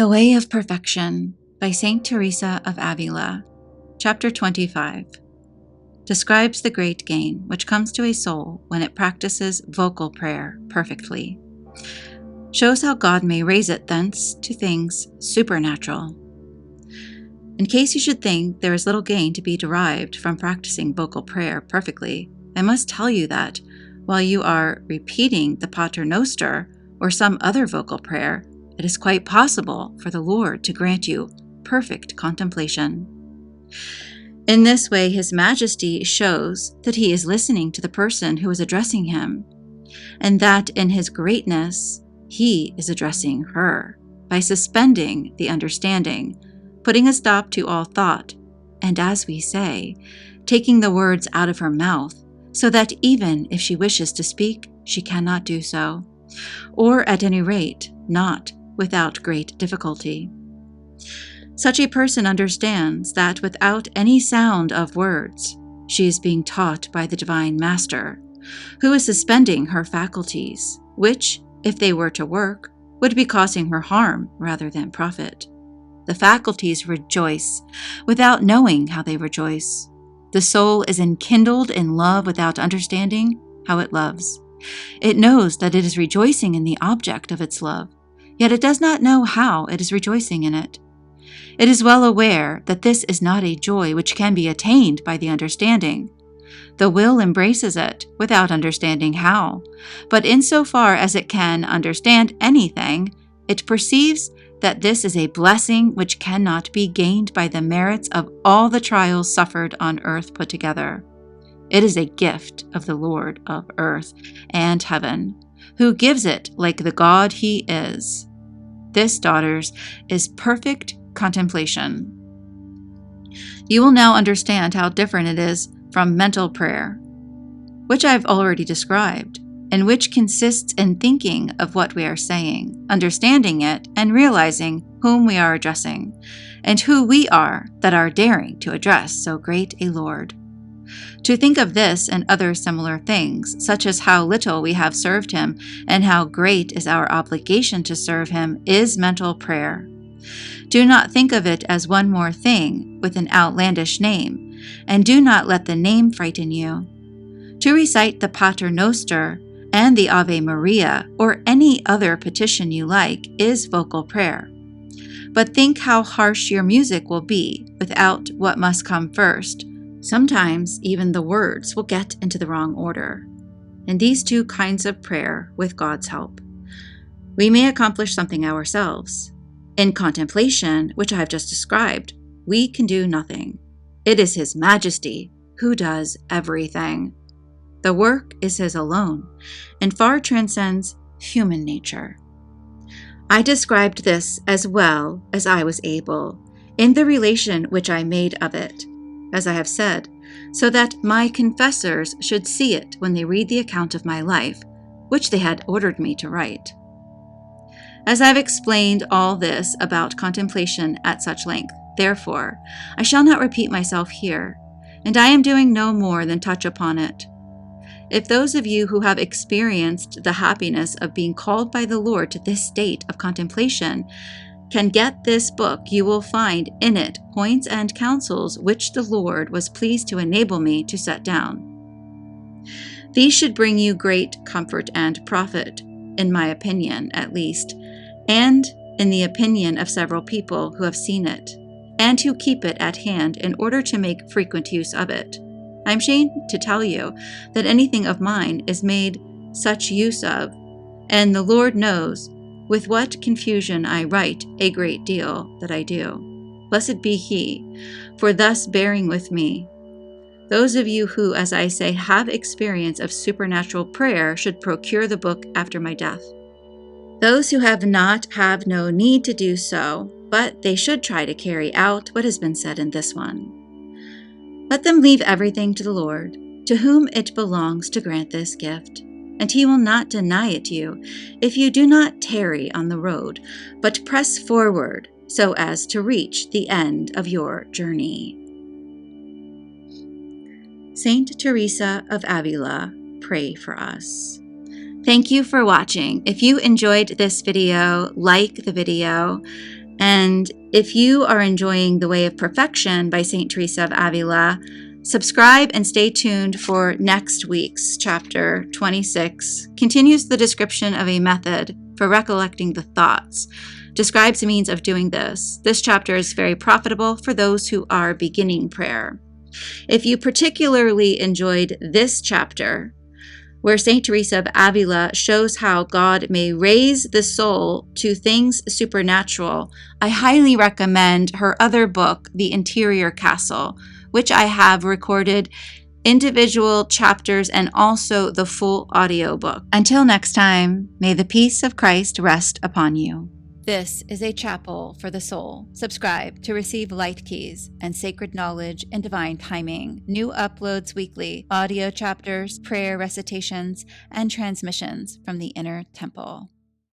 The Way of Perfection by Saint Teresa of Avila, Chapter 25, describes the great gain which comes to a soul when it practices vocal prayer perfectly. Shows how God may raise it thence to things supernatural. In case you should think there is little gain to be derived from practicing vocal prayer perfectly, I must tell you that, while you are repeating the Pater Noster or some other vocal prayer, it is quite possible for the Lord to grant you perfect contemplation. In this way, His Majesty shows that He is listening to the person who is addressing Him, and that in His greatness, He is addressing her by suspending the understanding, putting a stop to all thought, and, as we say, taking the words out of her mouth, so that even if she wishes to speak, she cannot do so, or at any rate, not without great difficulty. Such a person understands that without any sound of words, she is being taught by the Divine Master, who is suspending her faculties, which, if they were to work, would be causing her harm rather than profit. The faculties rejoice without knowing how they rejoice. The soul is enkindled in love without understanding how it loves. It knows that it is rejoicing in the object of its love, yet it does not know how it is rejoicing in it. It is well aware that this is not a joy which can be attained by the understanding. The will embraces it without understanding how, but insofar as it can understand anything, it perceives that this is a blessing which cannot be gained by the merits of all the trials suffered on earth put together. It is a gift of the Lord of earth and heaven, who gives it like the God He is. This, daughters, is perfect contemplation. You will now understand how different it is from mental prayer, which I have already described, and which consists in thinking of what we are saying, understanding it, and realizing whom we are addressing, and who we are that are daring to address so great a Lord. To think of this and other similar things, such as how little we have served Him and how great is our obligation to serve Him, is mental prayer. Do not think of it as one more thing with an outlandish name, and do not let the name frighten you. To recite the Pater Noster and the Ave Maria or any other petition you like is vocal prayer. But think how harsh your music will be without what must come first. Sometimes even the words will get into the wrong order. In these two kinds of prayer, with God's help, we may accomplish something ourselves. In contemplation, which I have just described, we can do nothing. It is His Majesty who does everything. The work is His alone, and far transcends human nature. I described this as well as I was able, in the relation which I made of it, as I have said, so that my confessors should see it when they read the account of my life, which they had ordered me to write. As I have explained all this about contemplation at such length, therefore, I shall not repeat myself here, and I am doing no more than touch upon it. If those of you who have experienced the happiness of being called by the Lord to this state of contemplation can get this book, you will find in it points and counsels which the Lord was pleased to enable me to set down. These should bring you great comfort and profit, in my opinion at least, and in the opinion of several people who have seen it, and who keep it at hand in order to make frequent use of it. I am ashamed to tell you that anything of mine is made such use of, and the Lord knows with what confusion I write a great deal that I do. Blessed be He for thus bearing with me. Those of you who, as I say, have experience of supernatural prayer should procure the book after my death. Those who have not have no need to do so, but they should try to carry out what has been said in this one. Let them leave everything to the Lord, to whom it belongs to grant this gift, and He will not deny it you if you do not tarry on the road, but press forward so as to reach the end of your journey. Saint Teresa of Avila, pray for us. Thank you for watching. If you enjoyed this video, like the video And if you are enjoying The Way of Perfection by St. Teresa of Avila, subscribe and stay tuned for next week's chapter 26. Continues the description of a method for recollecting the thoughts, describes a means of doing this. This chapter is very profitable for those who are beginning prayer. If you particularly enjoyed this chapter, where St. Teresa of Avila shows how God may raise the soul to things supernatural, I highly recommend her other book, The Interior Castle, which I have recorded individual chapters and also the full audiobook. Until next time, may the peace of Christ rest upon you. This is a chapel for the soul. Subscribe to receive light keys and sacred knowledge in divine timing. New uploads weekly, audio chapters, prayer recitations, and transmissions from the inner temple.